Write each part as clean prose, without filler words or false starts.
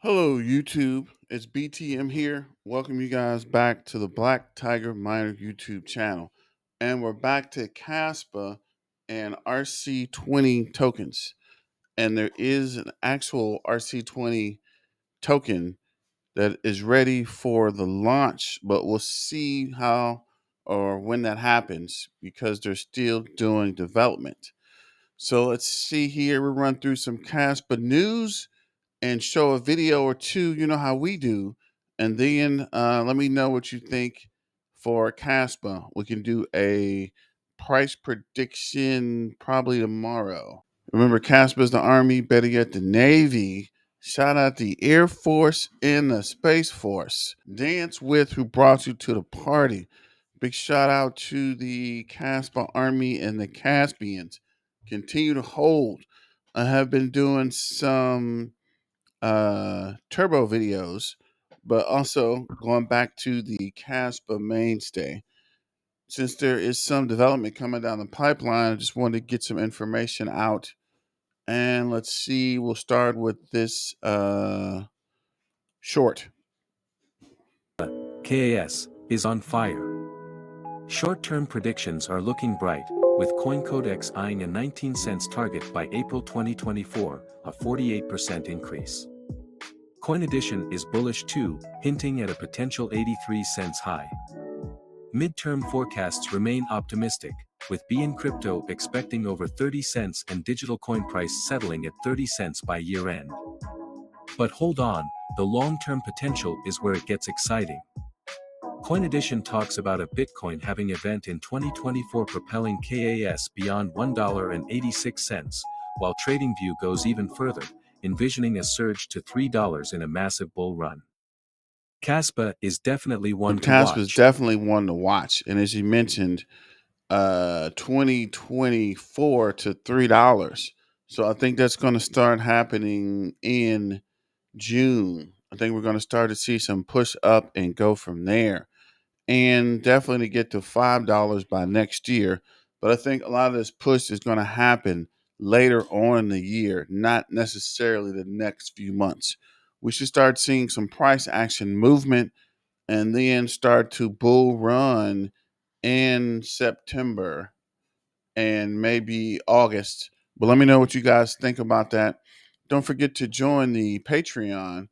Hello, YouTube. It's BTM here. Welcome you guys back to the Black Tiger Miner YouTube channel. And we're back to Kaspa and RC20 tokens. And there is an actual RC20 token that is ready for the launch, but we'll see how or when that happens because they're still doing development. So let's see here. We'll run through some Kaspa news and show a video or two, you know how we do. And then let me know what you think for Caspa. We can do a price prediction probably tomorrow. Remember, Caspa is the Army, better yet, the Navy. Shout out the Air Force and the Space Force. Dance with who brought you to the party. Big shout out to the Caspa Army and the Caspians. Continue to hold. I have been doing some turbo videos, but also going back to the Caspa mainstay. Since there is some development coming down the pipeline, I just wanted to get some information out. And let's see, we'll start with this short. KAS is on fire. Short-term predictions are looking bright, with CoinCodex eyeing a 19 cents target by April 2024, a 48% increase. CoinEdition is bullish too, hinting at a potential 83 cents high. Midterm forecasts remain optimistic, with BN Crypto expecting over 30 cents and digital coin price settling at 30 cents by year-end. But hold on, the long-term potential is where it gets exciting. CoinEdition talks about a Bitcoin halving event in 2024 propelling KAS beyond $1.86, while TradingView goes even further, envisioning a surge to $3 in a massive bull run. Kaspa is definitely one to Caspa is watch. definitely one to watch. And as you mentioned, 2024 to $3. So I think that's going to start happening in June. I think we're going to start to see some push up and go from there. And definitely to get to $5 by next year. But I think a lot of this push is going to happen later on in the year, not necessarily the next few months. We should start seeing some price action movement and then start to bull run in September and maybe August. But let me know what you guys think about that. Don't forget to join the Patreon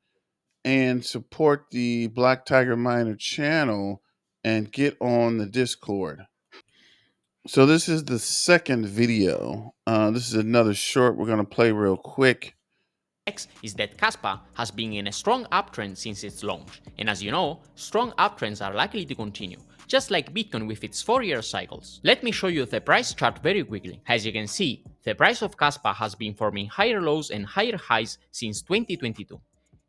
and support the Black Tiger Miner channel and get on the Discord. So this is the second video. This is another short we're going to play real quick. Is that Kaspa has been in a strong uptrend since its launch, and as you know, strong uptrends are likely to continue, just like Bitcoin with its 4-year cycles. Let me show you the price chart very quickly. As you can see, the price of Kaspa has been forming higher lows and higher highs since 2022,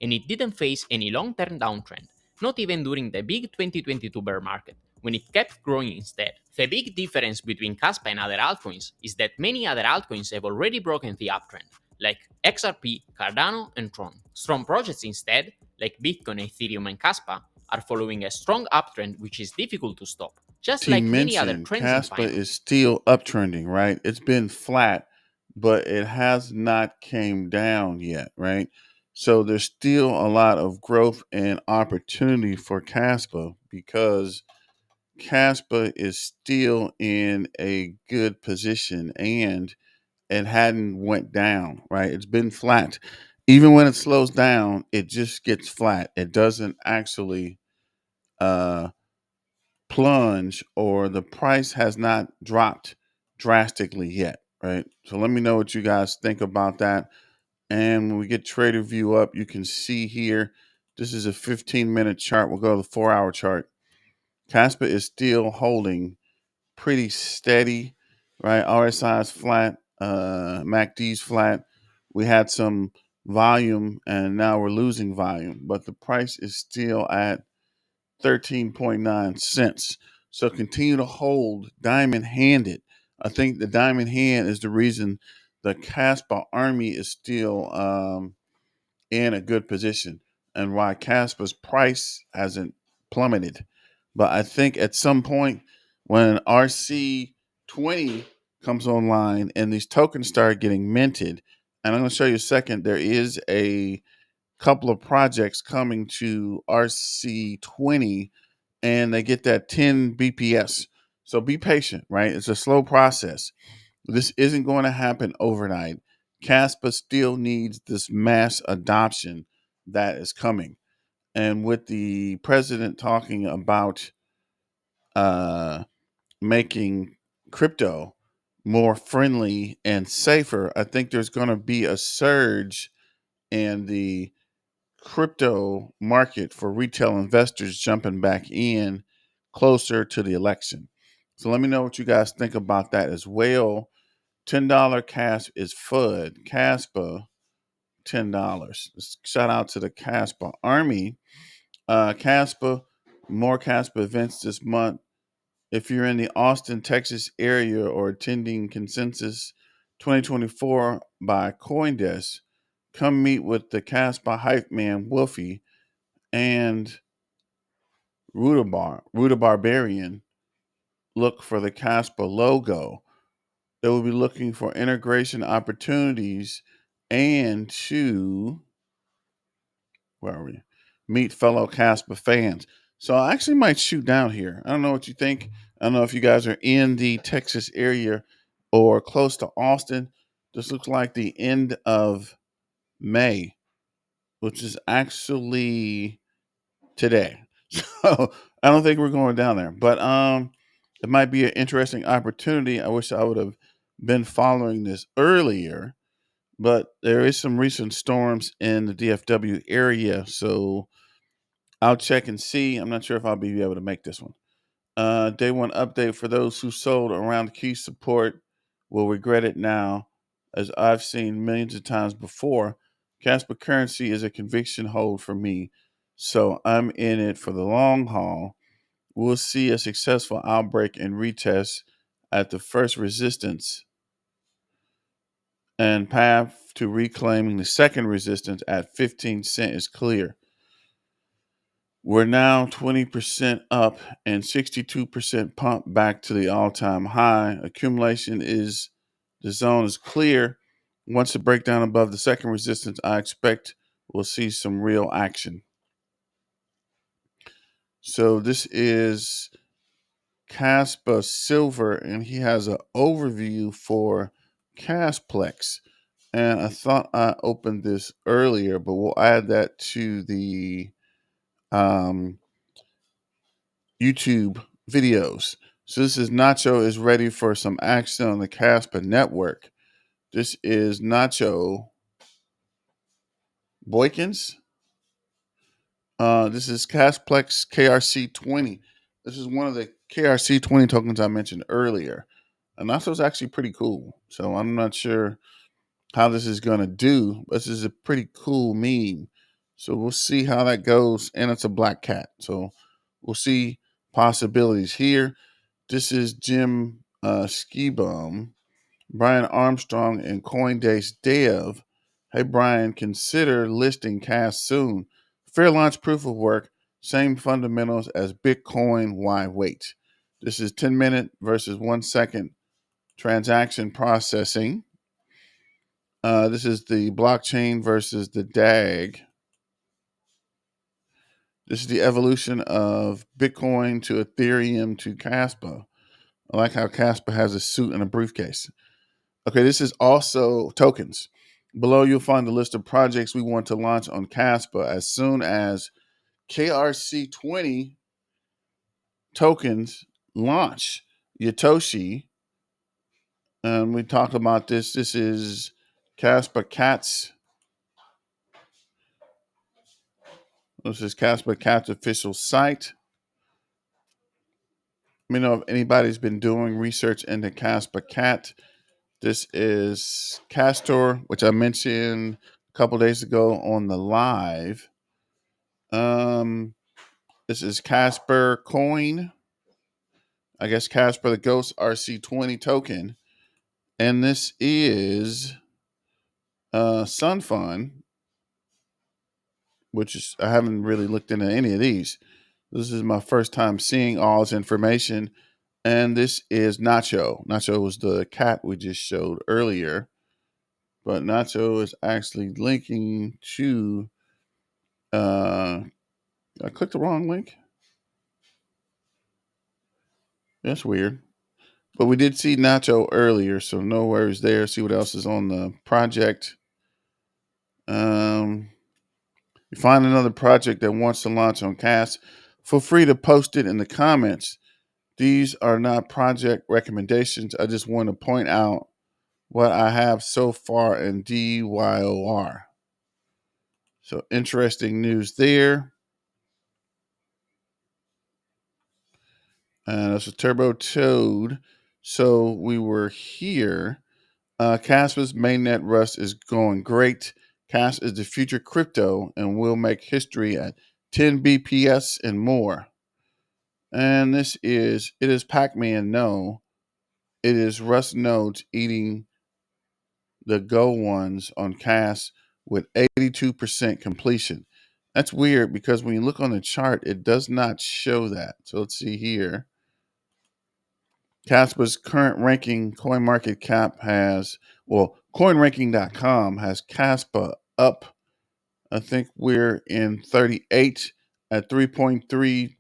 and it didn't face any long-term downtrend, not even during the big 2022 bear market, when it kept growing instead. The big difference between Kaspa and other altcoins is that many other altcoins have already broken the uptrend, like XRP, Cardano, and Tron. Strong projects instead, like Bitcoin, Ethereum, and Kaspa, are following a strong uptrend which is difficult to stop, just like many other Mentioned trends in Caspa finance. is still uptrending, right? It's been flat, but it has not came down yet, right? So there's still a lot of growth and opportunity for Caspa because Caspa is still in a good position and it hadn't went down, right? It's been flat. Even when it slows down, it just gets flat. It doesn't actually uh plunge, or the price has not dropped drastically yet, right? So let me know what you guys think about that. And when we get Trader View up, you can see here, this is a 15-minute chart. We'll go to the 4-hour chart. Caspa is still holding pretty steady, right? RSI is flat, MACD's flat. We had some volume and now we're losing volume, but the price is still at 13.9 cents. So continue to hold diamond handed. I think the diamond hand is the reason the Caspa Army is still in a good position and why Caspa's price hasn't plummeted. But I think at some point when RC20 comes online and these tokens start getting minted, and I'm going to show you a second, there is a couple of projects coming to RC20 and they get that 10 BPS. So be patient, right? It's a slow process. This isn't going to happen overnight. Caspa still needs this mass adoption that is coming. And with the president talking about uh, making crypto more friendly and safer, I think there's going to be a surge in the crypto market for retail investors jumping back in closer to the election. So let me know what you guys think about that as well. $10 CASP is FUD. CASPA, $10. Shout out to the CASPA Army. CASPA, more CASPA events this month. If you're in the Austin, Texas area or attending Consensus 2024 by Coindesk, come meet with the Caspa hype man Wolfie and Ruda Barbarian. Look for the Caspa logo. They will be looking for integration opportunities and to where are we? Meet fellow Caspa fans. So I actually might shoot down here. I don't know what you think. I don't know if you guys are in the Texas area or close to Austin. This looks like the end of May, which is actually today. So I don't think we're going down there. But it might be an interesting opportunity. I wish I would have been following this earlier. But there is some recent storms in the DFW area, so I'll check and see. I'm not sure if I'll be able to make this one. Day one update for those who sold around key support will regret it now, as I've seen millions of times before. Casper currency is a conviction hold for me, so I'm in it for the long haul. We'll see a successful outbreak and retest at the first resistance and path to reclaiming the second resistance at 15 cent is clear. We're now 20% up and 62% pump back to the all-time high. Accumulation is the zone is clear. Once the breakdown above the second resistance, I expect we'll see some real action. So this is Kaspa Silver, and he has an overview for Kasplex. And I thought I opened this earlier, but we'll add that to the um, YouTube videos. So this is Nacho is ready for some action on the Caspa network. This is Nacho Boykins. This is Casplex KRC20. This is one of the KRC20 tokens I mentioned earlier. And Nacho's actually pretty cool. So I'm not sure how this is going to do. But this is a pretty cool meme. So we'll see how that goes. And it's a black cat. So we'll see possibilities here. This is Jim Skibum, Brian Armstrong, and Coindesk Dev. Hey, Brian, consider listing Cash soon. Fair launch proof of work, same fundamentals as Bitcoin. Why wait? This is 10-minute versus 1 second transaction processing. This is the blockchain versus the DAG. This is the evolution of Bitcoin to Ethereum to Caspa. I like how Caspa has a suit and a briefcase. Okay, this is also tokens. Below, you'll find the list of projects we want to launch on Caspa as soon as KRC20 tokens launch. Yotoshi, we talked about this. This is Kaspa Kat's. This is Kaspa Kat's official site. Let me know if anybody's been doing research into Kaspa Cat. This is Castor, which I mentioned a couple days ago on the live. This is Casper Coin. I guess Casper the Ghost RC20 token. And this is Sun Fun, which is, I haven't really looked into any of these. This is my first time seeing all this information. And this is Nacho. Nacho was the cat we just showed earlier. But Nacho is actually linking to Uh, I clicked the wrong link. That's weird. But we did see Nacho earlier, so no worries there. See what else is on the project. You find another project that wants to launch on Cast, feel free to post it in the comments. These are not project recommendations. I just want to point out what I have so far in DYOR. So interesting news there. And that's a Turbo Toad. So we were here. Caspa's mainnet Rust is going great. Cas is the future crypto and will make history at 10 BPS and more. And it is Pac-Man, no. It is Rust nodes eating the Go ones on Cas with 82% completion. That's weird because when you look on the chart, it does not show that. So let's see here. Caspa's current ranking, CoinMarketCap has, CoinRanking.com has Kaspa up. I think we're in 38 at 3.30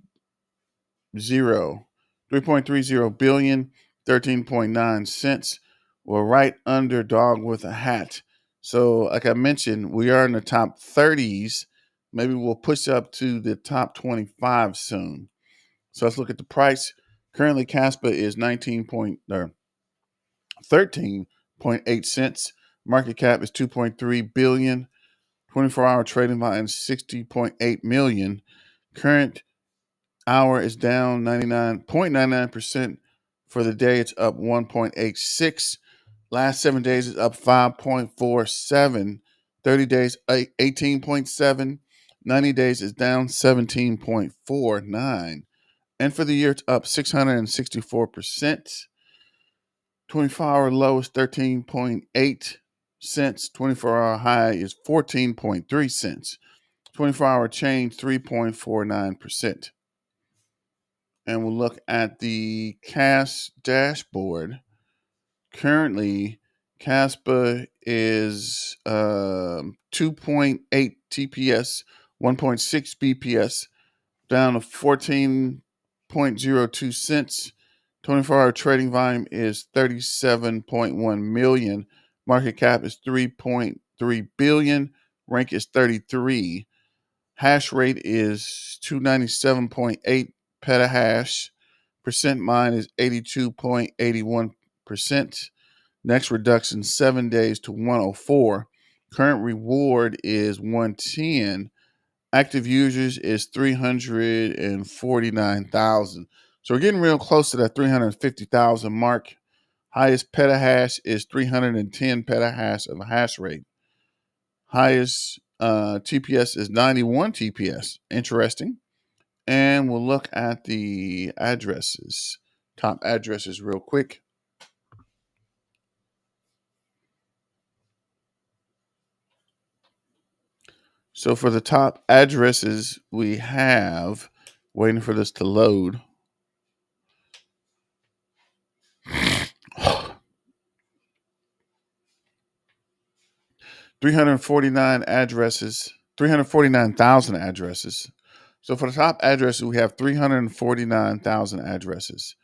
billion, 13.9 cents. We're right under dog with a hat. So, like I mentioned, we are in the top 30s. Maybe we'll push up to the top 25 soon. So let's look at the price. Currently, Kaspa is 13.8 cents. Market cap is 2.3 billion. 24-hour trading volume is 60.8 million. Current hour is down 99.99%. For the day, it's up 1.86. Last 7 days is up 5.47. 30 days, 18.7. 90 days is down 17.49. And for the year, it's up 664%. 24-hour low is 13.8 cents. 24-hour high is 14.3 cents. 24-hour change, 3.49%. And we'll look at the CAS dashboard. Currently, Kaspa is 2.8 TPS, 1.6 BPS, down to 14.02 cents. 24-hour trading volume is 37.1 million. Market cap is 3.3 billion. Rank is 33. Hash rate is 297.8 petahash. Percent mine is 82.81%. Next reduction 7 days to 104. Current reward is 110. Active users is 349,000. So we're getting real close to that 350,000 mark. Highest petahash is 310 petahash of hash rate. Highest TPS is 91 TPS. Interesting. And we'll look at the addresses, top addresses, real quick. So for the top addresses, we have, waiting for this to load. 349 addresses, 349,000 addresses. So for the top addresses, we have 349,000 addresses.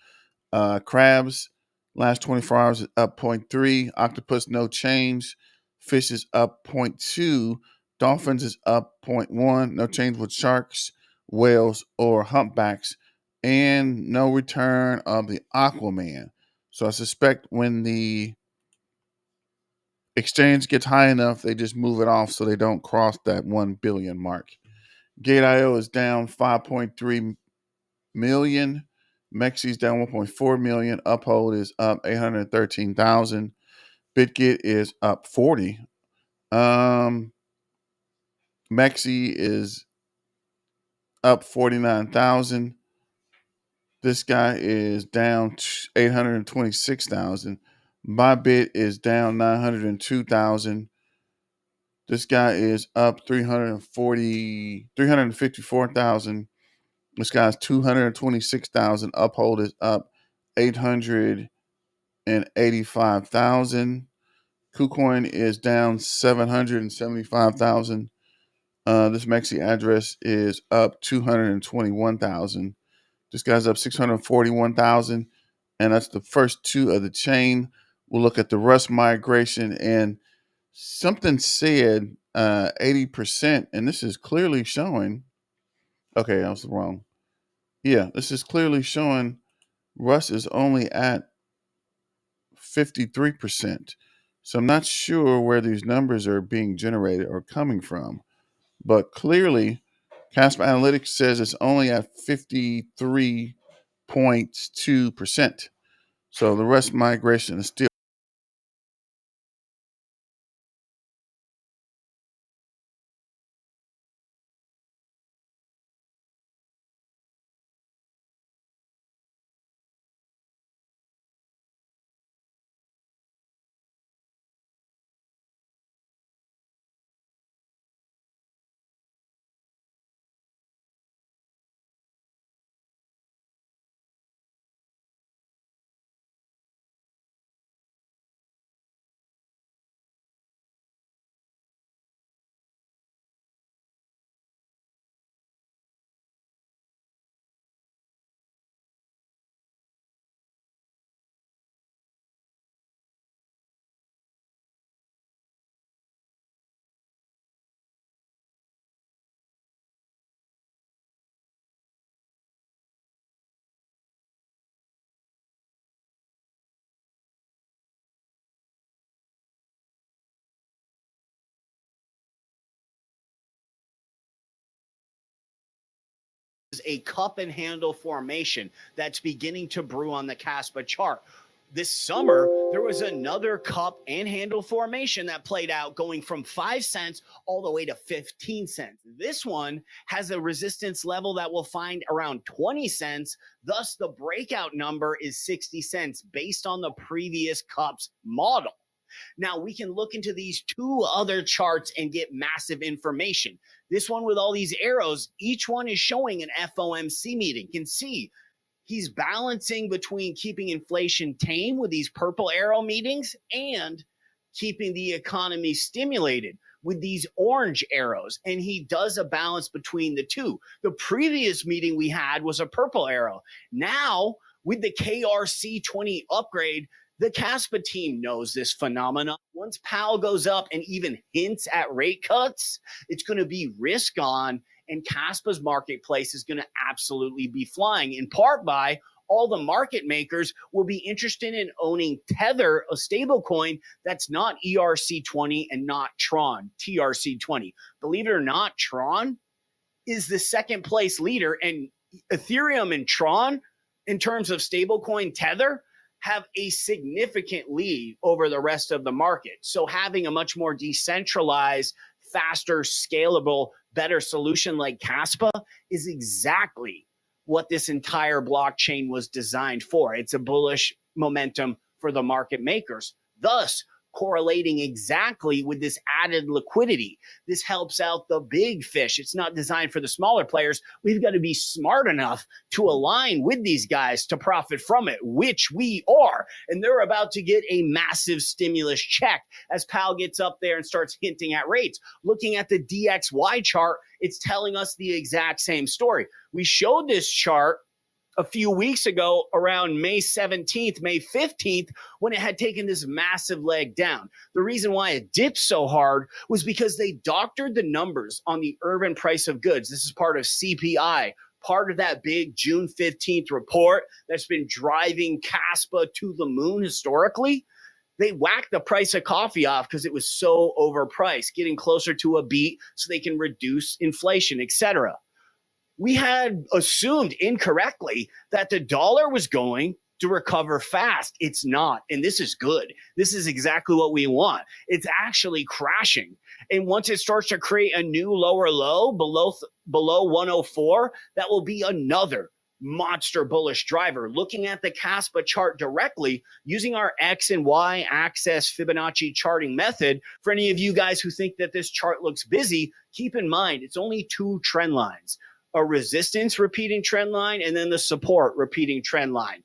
Crabs, last 24 hours is up 0.3. Octopus, no change. Fish is up 0.2. Dolphins is up 0.1. No change with sharks, whales, or humpbacks. And no return of the Aquaman. So I suspect when the exchange gets high enough, they just move it off so they don't cross that 1 billion mark. Gate.io is down 5.3 million. Mexi's down 1.4 million. Uphold is up 813,000. BitGet is up 40. Mexi is up 49,000. This guy is down 826,000. Bybit is down 902,000. This guy is up 354,000. This guy's 226,000. Uphold is up 885,000. KuCoin is down 775,000. This maxi address is up 221,000. This guy's up 641,000, and that's the first two of the chain. We'll look at the Rust migration, and something said 80%, and this is clearly showing. Okay, I was wrong. Yeah, this is clearly showing Rust is only at 53%. So I'm not sure where these numbers are being generated or coming from, but clearly Kaspa Analytics says it's only at 53.2%. So the Rust migration is still a cup and handle formation that's beginning to brew on the Kaspa chart. This summer, there was another cup and handle formation that played out going from 5 cents all the way to 15 cents. This one has a resistance level that we'll find around 20 cents. Thus, the breakout number is 60 cents based on the previous cup's model. Now we can look into these two other charts and get massive information. This one with all these arrows, each one is showing an FOMC meeting. You can see he's balancing between keeping inflation tame with these purple arrow meetings and keeping the economy stimulated with these orange arrows. And he does a balance between the two. The previous meeting we had was a purple arrow. Now, with the KRC20 upgrade, the Kaspa team knows this phenomenon. Once Powell goes up and even hints at rate cuts, it's going to be risk on, and Kaspa's marketplace is going to absolutely be flying, in part by all the market makers will be interested in owning Tether, a stable coin that's not ERC20 and not Tron, TRC20. Believe it or not, Tron is the second place leader, and Ethereum and Tron, in terms of stablecoin Tether, have a significant lead over the rest of the market. So having a much more decentralized, faster, scalable, better solution like Kaspa is exactly what this entire blockchain was designed for. It's a bullish momentum for the market makers, thus correlating exactly with this added liquidity. This helps out the big fish. It's not designed for the smaller players. We've got to be smart enough to align with these guys to profit from it, which we are. And they're about to get a massive stimulus check as Powell gets up there and starts hinting at rates. Looking at the DXY chart, it's telling us the exact same story. We showed this chart a few weeks ago around May 17th, May 15th, when it had taken this massive leg down. The reason why it dipped so hard was because they doctored the numbers on the urban price of goods. This is part of CPI, part of that big June 15th report that's been driving Kaspa to the moon historically. They whacked the price of coffee off because it was so overpriced, getting closer to a beat so they can reduce inflation, etc. We had assumed incorrectly that the dollar was going to recover fast. It's not. And this is good. This is exactly what we want. It's actually crashing. And once it starts to create a new lower low below 104, that will be another monster bullish driver. Looking at the Kaspa chart directly using our X and Y axis Fibonacci charting method, for any of you guys who think that this chart looks busy, keep in mind it's only two trend lines. A resistance repeating trend line, and then the support repeating trend line.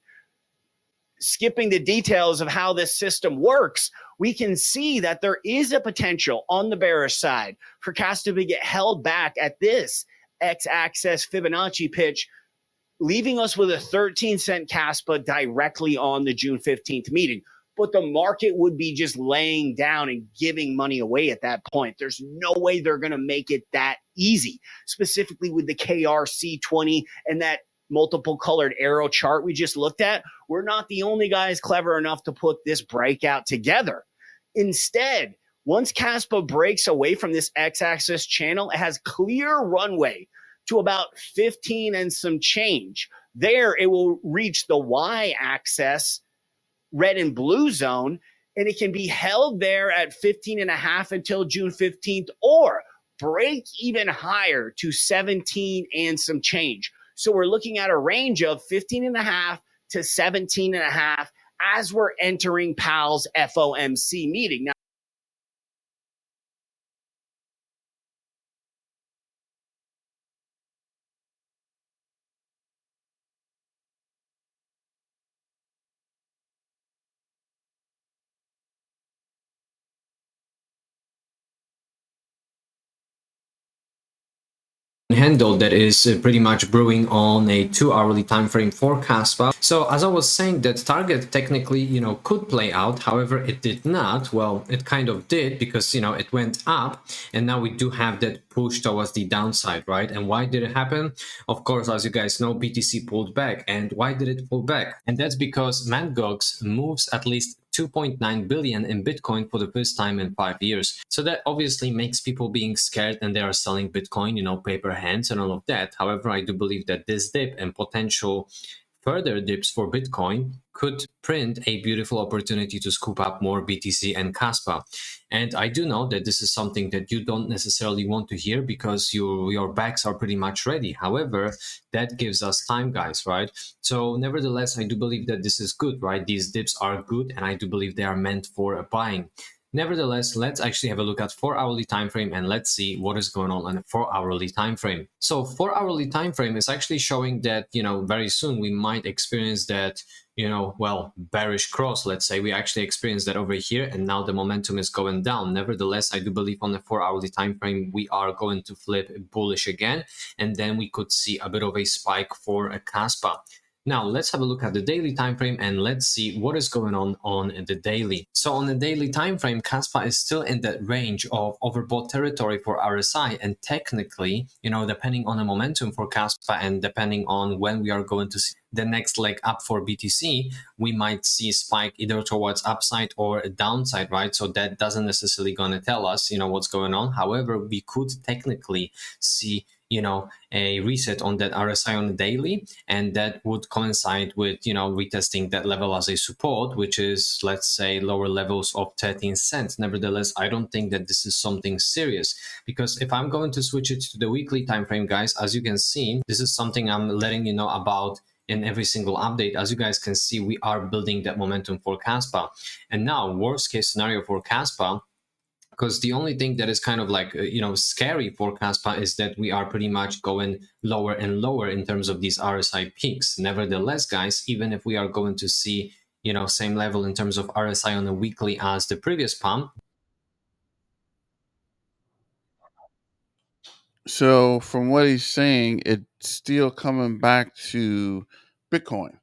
Skipping the details of how this system works, we can see that there is a potential on the bearish side for Kaspa to get held back at this x-axis Fibonacci pitch, leaving us with a 13-cent Kaspa directly on the June 15th meeting. But the market would be just laying down and giving money away at that point. There's no way they're going to make it that easy, specifically with the KRC20 and that multiple colored arrow chart we just looked at. We're not the only guys clever enough to put this breakout together. Instead, once Kaspa breaks away from this x-axis channel, it has clear runway to about 15 and some change. There, it will reach the y-axis, red and blue zone, and it can be held there at 15 and a half until June 15th, or break even higher to 17 and some change. So we're looking at a range of 15 and a half to 17 and a half as we're entering Powell's FOMC meeting. Now, handle that is pretty much brewing on a 2-hourly time frame for Kaspa. So as I was saying, that target technically, could play out. However, it did not. Well, it kind of did, because it went up, and now we do have that push towards the downside, right? And why did it happen? Of course, as you guys know, BTC pulled back. And why did it pull back? And that's because Mt. Gox moves at least 2.9 billion in Bitcoin for the first time in 5 years. So that obviously makes people being scared, and they are selling Bitcoin, paper hands and all of that. However, I do believe that this dip and potential further dips for Bitcoin could print a beautiful opportunity to scoop up more BTC and Kaspa. And I do know that this is something that you don't necessarily want to hear, because your backs are pretty much ready. However, that gives us time, guys, right? So nevertheless, I do believe that this is good, right? These dips are good, and I do believe they are meant for buying. Nevertheless, let's actually have a look at 4-hourly time frame, and let's see what is going on a 4-hourly time frame. So 4-hourly time frame is actually showing that, very soon we might experience that, bearish cross. Let's say we actually experienced that over here, and now the momentum is going down. Nevertheless, I do believe on the 4-hourly time frame we are going to flip bullish again, and then we could see a bit of a spike for a Kaspa. Now let's have a look at the daily time frame, and let's see what is going on the daily. So on the daily time frame, Kaspa is still in that range of overbought territory for RSI, and technically, depending on the momentum for Kaspa and depending on when we are going to see the next leg up for BTC, we might see spike either towards upside or downside, right? So that doesn't necessarily gonna tell us, what's going on. However, we could technically see a reset on that RSI on the daily, and that would coincide with retesting that level as a support, which is, let's say, lower levels of 13 cents. Nevertheless, I don't think that this is something serious, because if I'm going to switch it to the weekly time frame, guys, as you can see, this is something I'm letting you know about in every single update. As you guys can see, we are building that momentum for Kaspa. And now, worst case scenario for Kaspa, because the only thing that is kind of like, scary for Kaspa is that we are pretty much going lower and lower in terms of these RSI peaks. Nevertheless, guys, even if we are going to see, same level in terms of RSI on the weekly as the previous pump. So from what he's saying, it's still coming back to Bitcoin.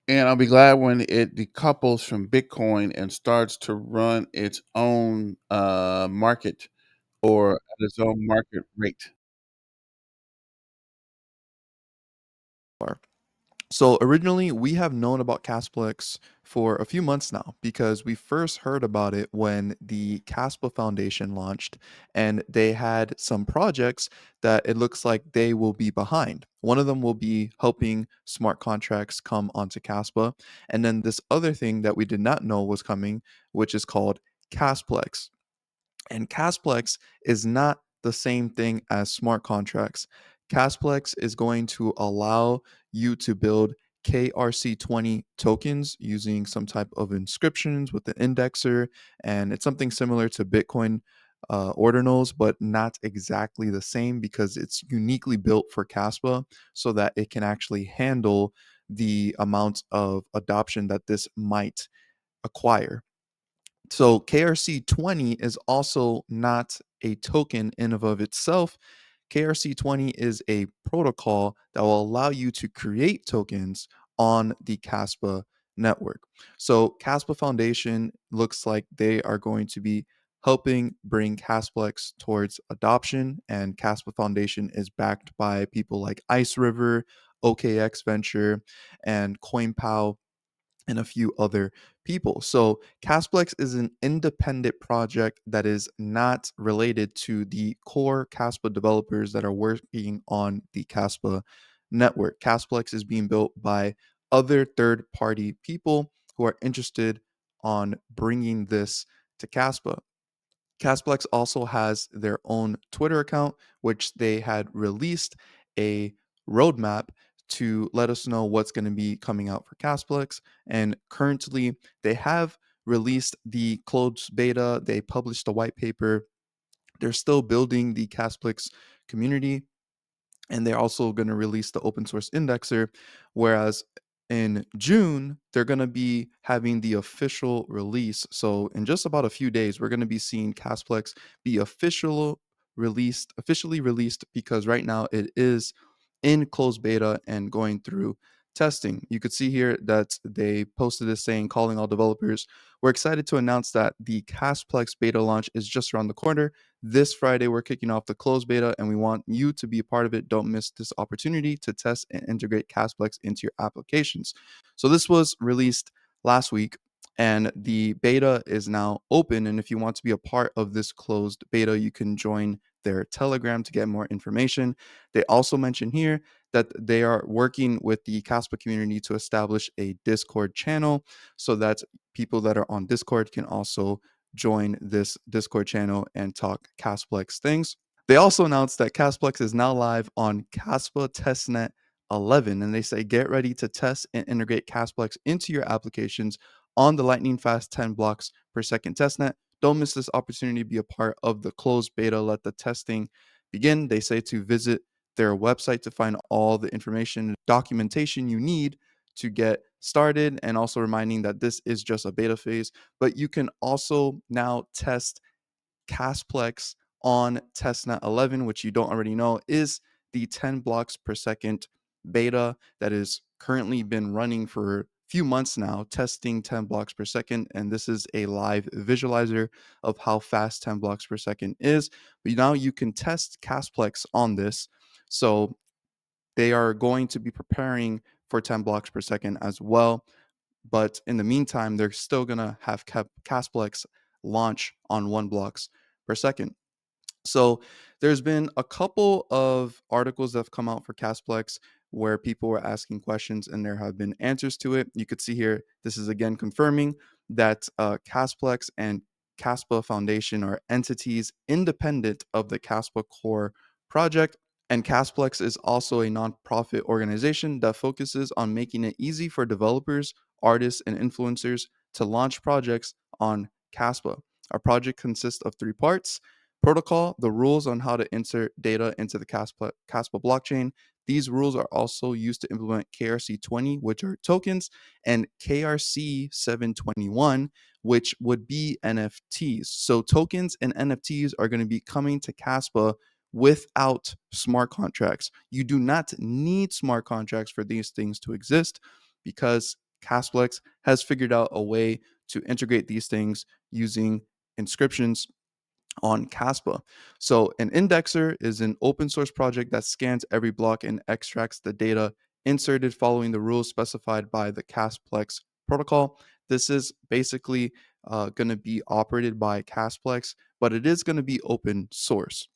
And I'll be glad when it decouples from Bitcoin and starts to run its own market, or at its own market rate. So originally, we have known about Csplex for a few months now, because we first heard about it when the Kaspa Foundation launched, and they had some projects that it looks like they will be behind. One of them will be helping smart contracts come onto Kaspa, and then this other thing that we did not know was coming, which is called Casplex. And Casplex is not the same thing as smart contracts. Casplex is going to allow you to build KRC20 tokens using some type of inscriptions with the indexer. And it's something similar to Bitcoin ordinals, but not exactly the same, because it's uniquely built for Kaspa so that it can actually handle the amount of adoption that this might acquire. So KRC20 is also not a token in and of itself. KRC20 is a protocol that will allow you to create tokens on the Kaspa network. So Kaspa Foundation looks like they are going to be helping bring Kasplex towards adoption, and Kaspa Foundation is backed by people like Ice River, OKX Venture, and CoinPow, and a few other people. So Casplex is an independent project that is not related to the core Caspa developers that are working on the Caspa network. Casplex is being built by other third-party people who are interested on bringing this to Caspa. Casplex also has their own Twitter account, which they had released a roadmap to let us know what's going to be coming out for Casplex. And currently, they have released the closed beta, they published a white paper. They're still building the Casplex community, and they're also going to release the open source indexer, whereas in June they're going to be having the official release. So in just about a few days we're going to be seeing Casplex be officially released, because right now it is in closed beta and going through testing. You could see here that they posted this saying, calling all developers, we're excited to announce that the Casplex beta launch is just around the corner. This Friday, we're kicking off the closed beta, and we want you to be a part of it. Don't miss this opportunity to test and integrate Casplex into your applications. So this was released last week, and the beta is now open. And if you want to be a part of this closed beta, you can join their Telegram to get more information. They also mention here that they are working with the Caspa community to establish a Discord channel so that people that are on Discord can also join this Discord channel and talk Casplex things. They also announced that Casplex is now live on Caspa Testnet 11, and they say get ready to test and integrate Casplex into your applications on the lightning fast 10 blocks per second testnet. Don't miss this opportunity to be a part of the closed beta. Let the testing begin. They say to visit their website to find all the information and documentation you need to get started, and also reminding that this is just a beta phase, but you can also now test Casplex on testnet 11, which you don't already know is the 10 blocks per second beta that is currently been running for a few months now, testing 10 blocks per second. And this is a live visualizer of how fast 10 blocks per second is. But now you can test Casplex on this. So they are going to be preparing for 10 blocks per second as well. But in the meantime, they're still going to have Casplex launch on 1 blocks per second. So there's been a couple of articles that have come out for Casplex where people were asking questions and there have been answers to it. You could see here, this is again confirming that Casplex and Caspa Foundation are entities independent of the Caspa core project. And Casplex is also a nonprofit organization that focuses on making it easy for developers, artists, and influencers to launch projects on Caspa. Our project consists of 3 parts: protocol, the rules on how to insert data into the Caspa blockchain. These rules are also used to implement KRC20, which are tokens, and KRC 721, which would be NFTs. So tokens and NFTs are going to be coming to Caspa without smart contracts. You do not need smart contracts for these things to exist, because Casplex has figured out a way to integrate these things using inscriptions on Caspa. So an indexer is an open source project that scans every block and extracts the data inserted following the rules specified by the Casplex protocol. This is basically going to be operated by Casplex, but it is going to be open source.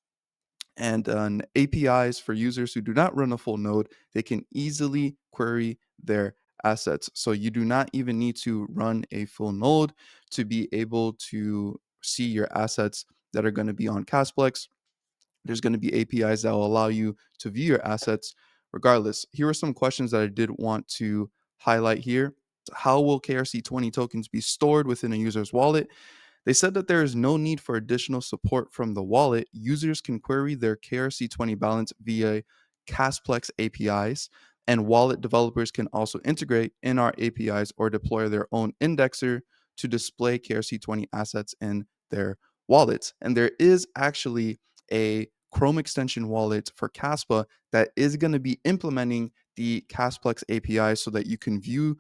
And APIs for users who do not run a full node, they can easily query their assets. So you do not even need to run a full node to be able to see your assets that are going to be on Casplex. There's going to be APIs that will allow you to view your assets regardless. Here are some questions that I did want to highlight here. How will KRC20 tokens be stored within a user's wallet? They said that there is no need for additional support from the wallet. Users can query their KRC20 balance via Casplex APIs, and wallet developers can also integrate in our APIs or deploy their own indexer to display KRC20 assets in their wallets. And there is actually a Chrome extension wallet for Kaspa that is going to be implementing the Kasplex API so that you can view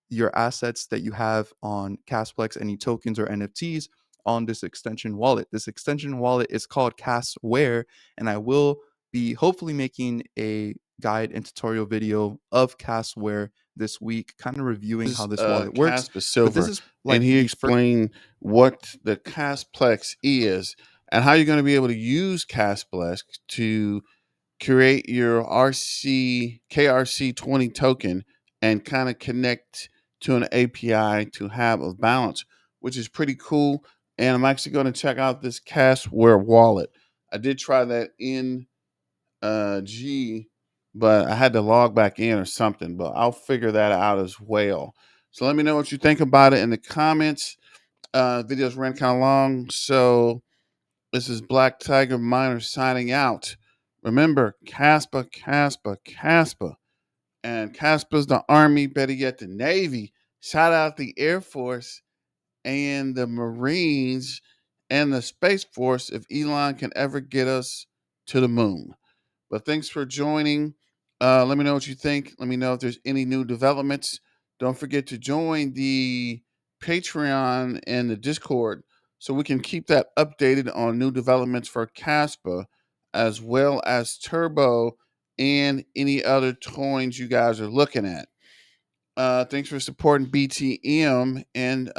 your assets that you have on Kasplex, any tokens or NFTs on this extension wallet. This extension wallet is called Kasware, and I will be hopefully making a guide and tutorial video of Kasware this week, kind of reviewing This how is this wallet works. Kaspa But this Silver, is and like he the first. explained what the Kasplex is and how you're going to be able to use Kasplex to create your KRC20 token and kind of connect to an API to have a balance, which is pretty cool. And I'm actually going to check out this Kasware wallet. I did try that in G, but I had to log back in or something, but I'll figure that out as well. So let me know what you think about it in the comments. Videos ran kind of long, so this is Black Tiger Miner signing out. Remember, Kaspa, Kaspa, Kaspa. And Kaspa's the Army, better yet, the Navy. Shout out the Air Force and the Marines and the Space Force if Elon can ever get us to the moon. But thanks for joining. Let me know what you think. Let me know if there's any new developments. Don't forget to join the Patreon and the Discord so we can keep that updated on new developments for Caspa as well as Turbo and any other coins you guys are looking at. Thanks for supporting BTM and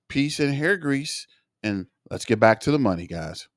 peace and hair grease. And let's get back to the money, guys.